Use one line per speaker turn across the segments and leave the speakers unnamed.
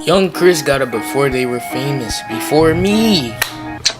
YvngxChris got it before they were famous. Before me.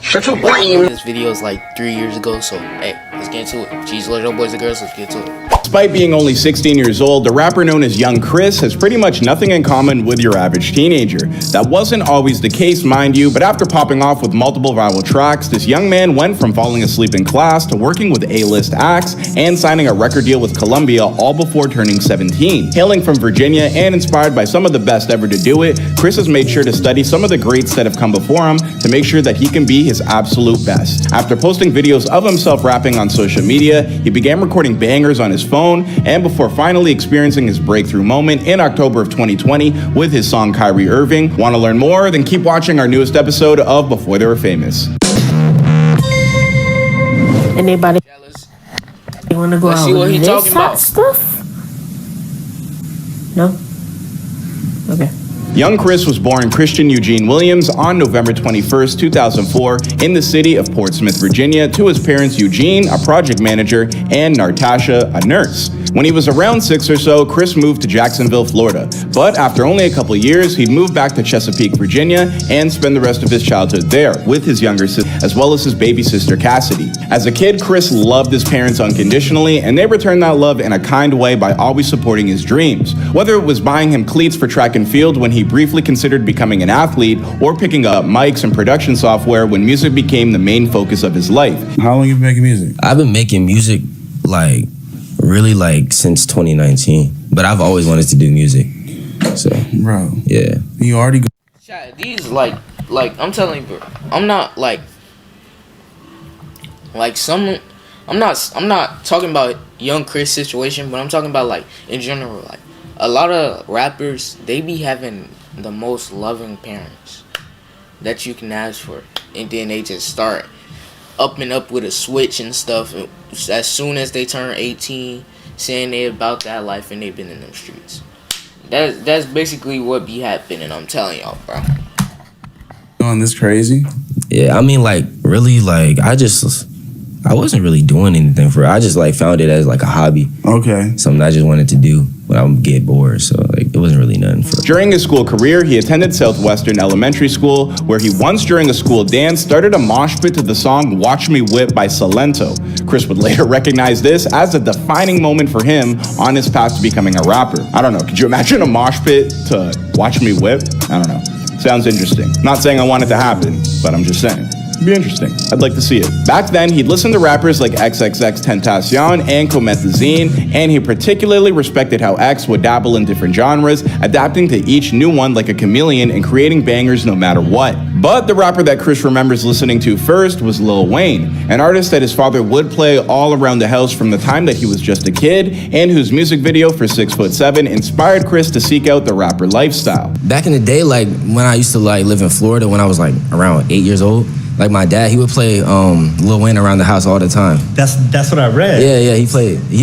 Shut your brain.
This video is like 3 years ago, so hey, let's get into it. Cheese, little boys and girls, let's get to it.
Despite being only 16 years old, the rapper known as YvngxChris has pretty much nothing in common with your average teenager. That wasn't always the case, mind you, but after popping off with multiple viral tracks, this young man went from falling asleep in class to working with A-list acts and signing a record deal with Columbia all before turning 17. Hailing from Virginia and inspired by some of the best ever to do it, Chris has made sure to study some of the greats that have come before him to make sure that he can be his absolute best. After posting videos of himself rapping on social media, he began recording bangers on his phone, and before finally experiencing his breakthrough moment in October of 2020 with his song Kyrie Irving. Want to learn more? Then keep watching our newest episode of Before They Were Famous.
Anybody want to go out
see what
with
he
this
talking
hot
about.
stuff? No? Okay.
YvngxChris was born Christian Eugene Williams on November 21st, 2004 in the city of Portsmouth, Virginia, to his parents Eugene, a project manager, and Natasha, a nurse. When he was around 6 or so, Chris moved to Jacksonville, Florida. But after only a couple years, he'd move back to Chesapeake, Virginia, and spend the rest of his childhood there with his younger sister, as well as his baby sister, Cassidy. As a kid, Chris loved his parents unconditionally, and they returned that love in a kind way by always supporting his dreams. Whether it was buying him cleats for track and field when he briefly considered becoming an athlete, or picking up mics and production software when music became the main focus of his life.
How long you been making music?
I've been making music really since 2019, but I've always wanted to do music. So,
Bro,
yeah.
you already
Chat, these like I'm telling you, bro, I'm not I'm not talking about YvngxChris situation, but I'm talking about like in general, like a lot of rappers, they be having the most loving parents that you can ask for, and then they just start up and up with a switch and stuff as soon as they turn 18, saying they about that life and they've been in them streets. That's basically what be happening, I'm telling y'all, bro.
doing this crazy?
Yeah, I mean, really, I wasn't really doing anything for it. I just, found it as, a hobby.
Okay.
Something I just wanted to do when I would get bored, so, it wasn't really nothing for it.
During his school career, he attended Southwestern Elementary School, where he once during a school dance started a mosh pit to the song Watch Me Whip by Salento. Chris would later recognize this as a defining moment for him on his path to becoming a rapper. I don't know, could you imagine a mosh pit to Watch Me Whip? I don't know. Sounds interesting. Not saying I want it to happen, but I'm just saying. It'd be interesting. I'd like to see it. Back then, he'd listen to rappers like XXXTentacion and Comethazine, and he particularly respected how X would dabble in different genres, adapting to each new one like a chameleon and creating bangers no matter what. But the rapper that Chris remembers listening to first was Lil Wayne, an artist that his father would play all around the house from the time that he was just a kid, and whose music video for 6'7" inspired Chris to seek out the rapper lifestyle.
Back in the day, when I used to, live in Florida when I was, around 8 years old, my dad, he would play Lil Wayne around the house all the time.
That's what I read.
Yeah, he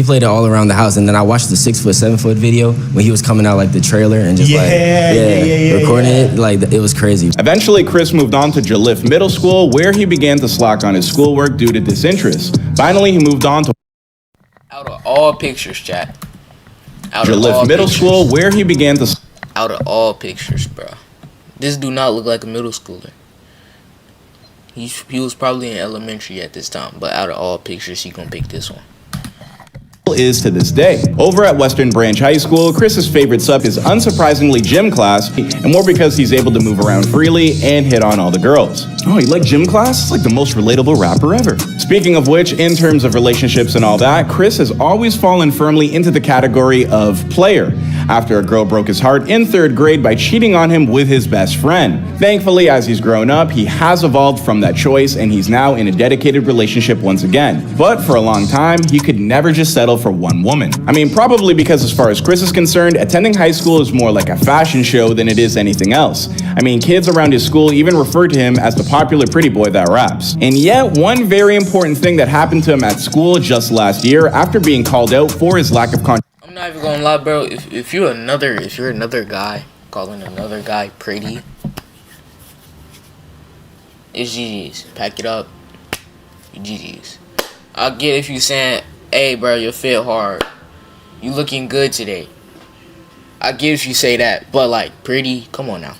played it all around the house, and then I watched the 6'7" video when he was coming out the trailer and just recording it. It was crazy.
Eventually, Chris moved on to Joliff Middle School, where he began to slack on his schoolwork due to disinterest. Finally, he moved on to
Out of all pictures, chat.
Joliff Middle School, where he began to
Out of all pictures, bro. This do not look like a middle schooler. He was probably in elementary at this time, but out of all pictures, he gonna pick this one.
is to this day. Over at Western Branch High School, Chris's favorite sub is unsurprisingly gym class, and more because he's able to move around freely and hit on all the girls. Oh, you like gym class? It's like the most relatable rapper ever. Speaking of which, in terms of relationships and all that, Chris has always fallen firmly into the category of player, after a girl broke his heart in 3rd grade by cheating on him with his best friend. Thankfully, as he's grown up, he has evolved from that choice, and he's now in a dedicated relationship once again. But for a long time, he could never just settle for one woman. I mean, probably because as far as Chris is concerned, attending high school is more like a fashion show than it is anything else. I mean, kids around his school even refer to him as the popular pretty boy that raps. And yet, one very important thing that happened to him at school just last year after being called out for his lack of
I'm not even gonna lie, bro. If you're another guy calling another guy pretty, it's GG's. Pack it up. GG's. I'll get if you saying, hey, bro, you fit hard. You looking good today. I get if you say that, but like pretty, come on now.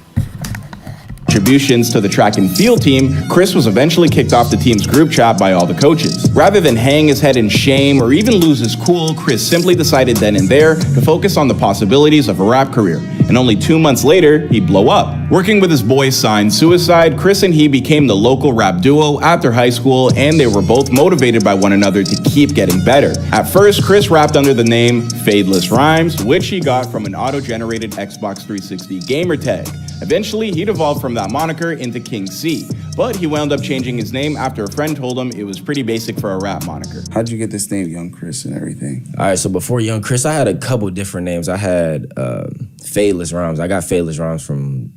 contributions to the track and field team, Chris was eventually kicked off the team's group chat by all the coaches. Rather than hang his head in shame or even lose his cool, Chris simply decided then and there to focus on the possibilities of a rap career. And only 2 months later, he'd blow up. Working with his boy Sign Suicide, Chris and he became the local rap duo after high school, and they were both motivated by one another to keep getting better. At first, Chris rapped under the name Fadeless Rhymes, which he got from an auto-generated Xbox 360 gamer tag. Eventually, he'd evolved from that moniker into King C, but he wound up changing his name after a friend told him it was pretty basic for a rap moniker.
How'd you get this name, Young Chris, and everything?
All right, so before Young Chris, I had a couple different names. I had Fadeless Rhymes. I got Fadeless Rhymes from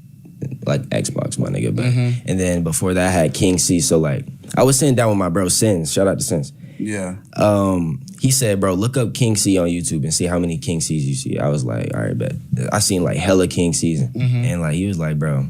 like Xbox, my nigga. But, and then before that, I had King C. So like, I was sitting down with my bro Sins. Shout out to Sins.
Yeah.
He said, bro, look up King C on YouTube and see how many King C's you see. I was like, all right, bet. I seen like hella King C's. And like, he was like, bro,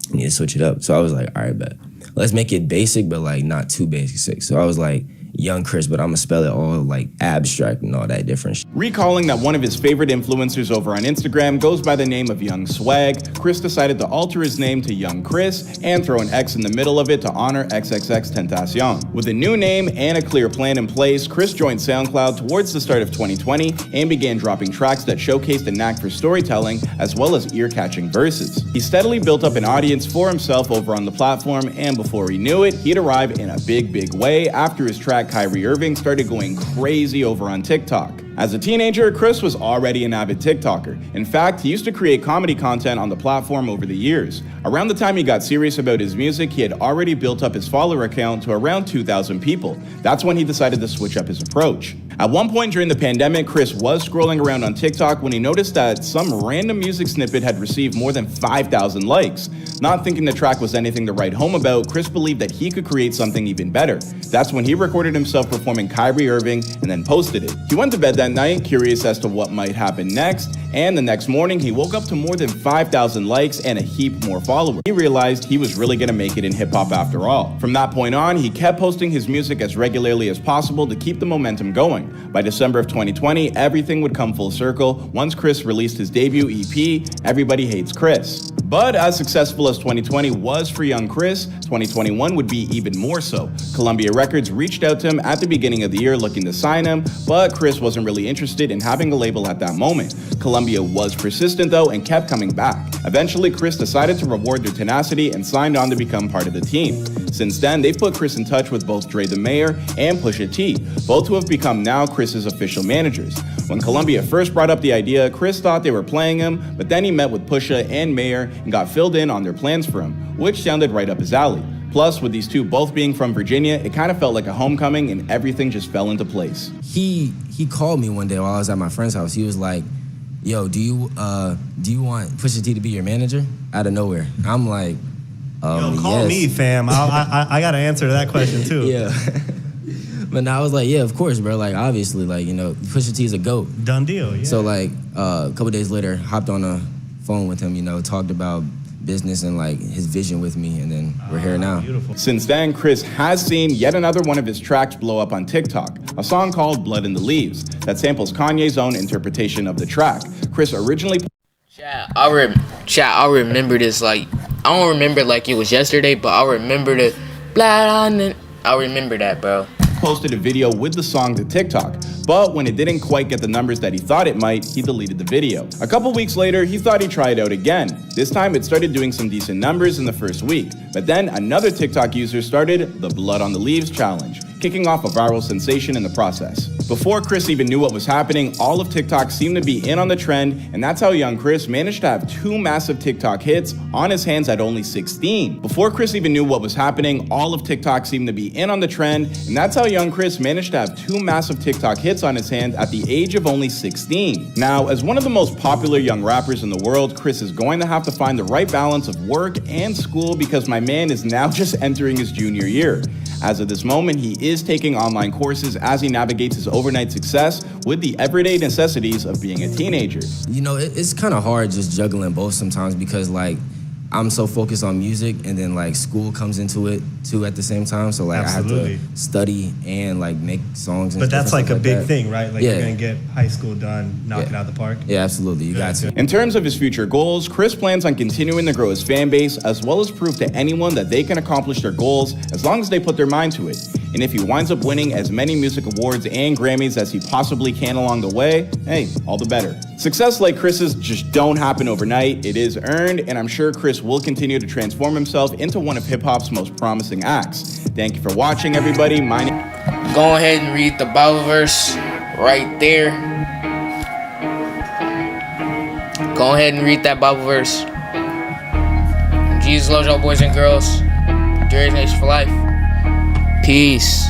you need to switch it up. So I was like, all right, bet. Let's make it basic, but like not too basic. So I was like, Young Chris, but I'm gonna spell it all like abstract and all that different shit.
Recalling that one of his favorite influencers over on Instagram goes by the name of Young Swag, Chris decided to alter his name to Young Chris and throw an X in the middle of it to honor XXXTentacion. With a new name and a clear plan in place, Chris joined SoundCloud towards the start of 2020 and began dropping tracks that showcased a knack for storytelling as well as ear-catching verses. He steadily built up an audience for himself over on the platform, and before he knew it, he'd arrive in a big way after his track Kyrie Irving started going crazy over on TikTok. As a teenager, Chris was already an avid TikToker. In fact, he used to create comedy content on the platform over the years. Around the time he got serious about his music, he had already built up his follower account to around 2,000 people. That's when he decided to switch up his approach. At one point during the pandemic, Chris was scrolling around on TikTok when he noticed that some random music snippet had received more than 5,000 likes. Not thinking the track was anything to write home about, Chris believed that he could create something even better. That's when he recorded himself performing Kyrie Irving and then posted it. He went to bed that night, curious as to what might happen next, and the next morning he woke up to more than 5,000 likes and a heap more followers. He realized he was really gonna make it in hip-hop after all. From that point on, he kept posting his music as regularly as possible to keep the momentum going. By December of 2020, everything would come full circle once Chris released his debut EP, Everybody Hates Chris. But as successful as 2020 was for Young Chris, 2021 would be even more so. Columbia Records reached out to him at the beginning of the year looking to sign him, but Chris wasn't really interested in having a label at that moment. Columbia was persistent though and kept coming back. Eventually, Chris decided to reward their tenacity and signed on to become part of the team. Since then, they've put Chris in touch with both Dre the Mayor and Pusha T, both who have become now Chris's official managers. When Columbia first brought up the idea, Chris thought they were playing him, but then he met with Pusha and Mayor and got filled in on their plans for him, which sounded right up his alley. Plus, with these two both being from Virginia, it kind of felt like a homecoming and everything just fell into place.
He called me one day while I was at my friend's house. He was like, yo, do you want Pusha T to be your manager? Out of nowhere. I'm like,
yo, call
yes.
me, fam. I got to answer to that question, too.
Yeah. But now I was like, yeah, of course, bro. Like, obviously, like, you know, Pusha T is a GOAT.
Done deal, yeah.
So, like, a couple days later, hopped on a phone with him, you know, talked about business and, like, his vision with me, and then we're here now.
Beautiful.
Since then, Chris has seen yet another one of his tracks blow up on TikTok, a song called Blood in the Leaves, that samples Kanye's own interpretation of the track. Chris originally...
I remember this, like, I don't remember like it was yesterday, but I remember the blood on it. I remember that, bro.
Posted a video with the song to TikTok, but when it didn't quite get the numbers that he thought it might, he deleted the video. A couple weeks later, he thought he'd try it out again. This time, it started doing some decent numbers in the first week, but then another TikTok user started the Blood on the Leaves challenge, kicking off a viral sensation in the process. Before Chris even knew what was happening, all of TikTok seemed to be in on the trend, and that's how Young Chris managed to have 2 massive TikTok hits on his hands at only 16. Before Chris even knew what was happening, all of TikTok seemed to be in on the trend, and that's how Young Chris managed to have 2 massive TikTok hits on his hand at the age of only 16. Now, as one of the most popular young rappers in the world, Chris is going to have to find the right balance of work and school because my man is now just entering his junior year. As of this moment, he is taking online courses as he navigates his overnight success with the everyday necessities of being a teenager.
You know, it's kind of hard just juggling both sometimes because, like, I'm so focused on music, and then like school comes into it too at the same time. So like
Absolutely.
I have to study and like make songs. And
But that's like a big
that.
thing, right? Like
Yeah.
you're gonna get high school done, knock it out of the park.
Yeah, absolutely. You got to.
In terms of his future goals, Chris plans on continuing to grow his fan base as well as prove to anyone that they can accomplish their goals as long as they put their mind to it. And if he winds up winning as many music awards and Grammys as he possibly can along the way, hey, all the better. Success like Chris's just don't happen overnight. It is earned, and I'm sure Chris will continue to transform himself into one of hip-hop's most promising acts. Thank you for watching, everybody.
Go ahead and read the Bible verse right there. Go ahead and read that Bible verse. Jesus loves y'all boys and girls. Jerry's Nation for life. Peace.